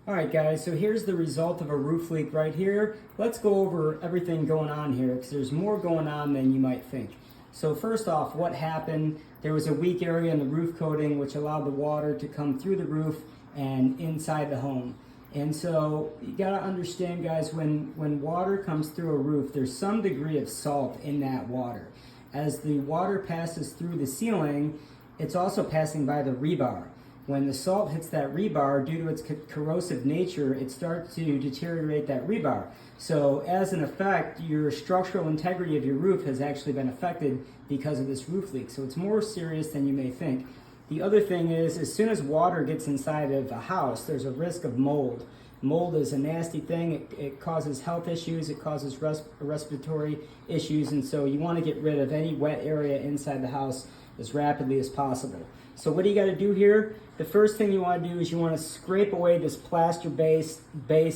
All right, guys, so here's the result of a roof leak right here. Let's go over everything going on here because there's more going on than you might think. So first off, what happened? There was a weak area in the roof coating which allowed the water to come through the roof and inside the home. And so you gotta understand, guys, when water comes through a roof, there's some degree of salt in that water. As the water passes through the ceiling, it's also passing by the rebar. When the salt hits that rebar, due to its corrosive nature, it starts to deteriorate that rebar. So as an effect, your structural integrity of your roof has actually been affected because of this roof leak. So it's more serious than you may think. The other thing is, as soon as water gets inside of a house, there's a risk of mold. Mold is a nasty thing. It causes health issues, it causes respiratory issues, and so you want to get rid of any wet area inside the house as rapidly as possible. So what do you got to do here? The first thing you want to do is you want to scrape away this plaster base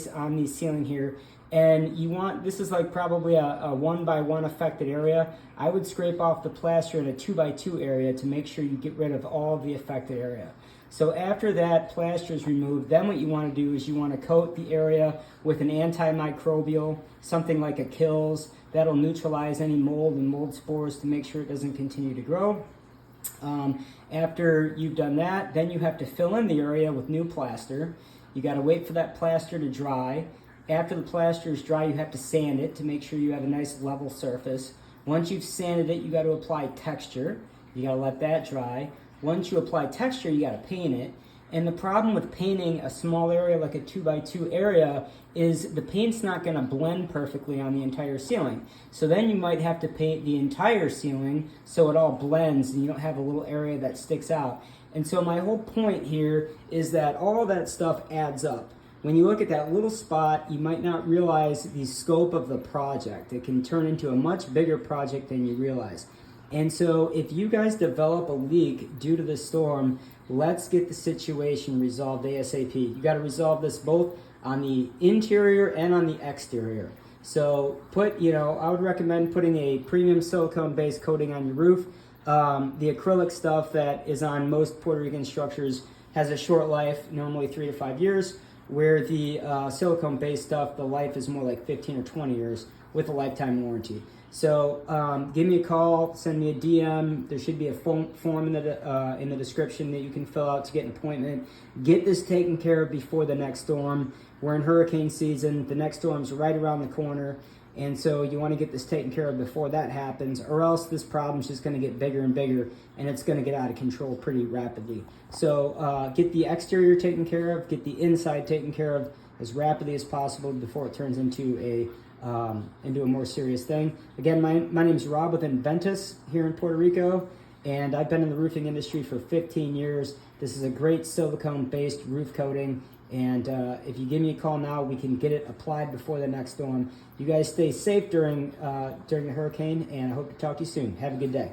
on the ceiling here. And you want, this is like probably a 1x1 affected area. I would scrape off the plaster in a 2x2 area to make sure you get rid of all of the affected area. So after that plaster is removed, then what you want to do is you want to coat the area with an antimicrobial, something like a Kills. That'll neutralize any mold and mold spores to make sure it doesn't continue to grow. After you've done that, then you have to fill in the area with new plaster. You got to wait for that plaster to dry. After the plaster is dry, you have to sand it to make sure you have a nice level surface. Once you've sanded it, you got to apply texture. You got to let that dry. Once you apply texture, you got to paint it. And the problem with painting a small area like a 2x2 area is the paint's not going to blend perfectly on the entire ceiling. So then you might have to paint the entire ceiling so it all blends and you don't have a little area that sticks out. And so my whole point here is that all that stuff adds up. When you look at that little spot, you might not realize the scope of the project. It can turn into a much bigger project than you realize. And so if you guys develop a leak due to the storm, let's get the situation resolved ASAP. You got to resolve this both on the interior and on the exterior. So I would recommend putting a premium silicone based coating on your roof. The acrylic stuff that is on most Puerto Rican structures has a short life, normally 3 to 5 years, where the silicone based stuff, the life is more like 15 or 20 years with a lifetime warranty. So give me a call, send me a DM. There should be a form in the description that you can fill out to get an appointment. Get this taken care of before the next storm. We're in hurricane season. The next storm's right around the corner. And so you want to get this taken care of before that happens, or else this problem's just going to get bigger and bigger, and it's going to get out of control pretty rapidly. So get the exterior taken care of, get the inside taken care of as rapidly as possible before it turns into a more serious thing. Again, my name is Rob with Inventus here in Puerto Rico, and I've been in the roofing industry for 15 years. This is a great silicone-based roof coating, and if you give me a call now, we can get it applied before the next storm. You guys stay safe during the hurricane, and I hope to talk to you soon. Have a good day.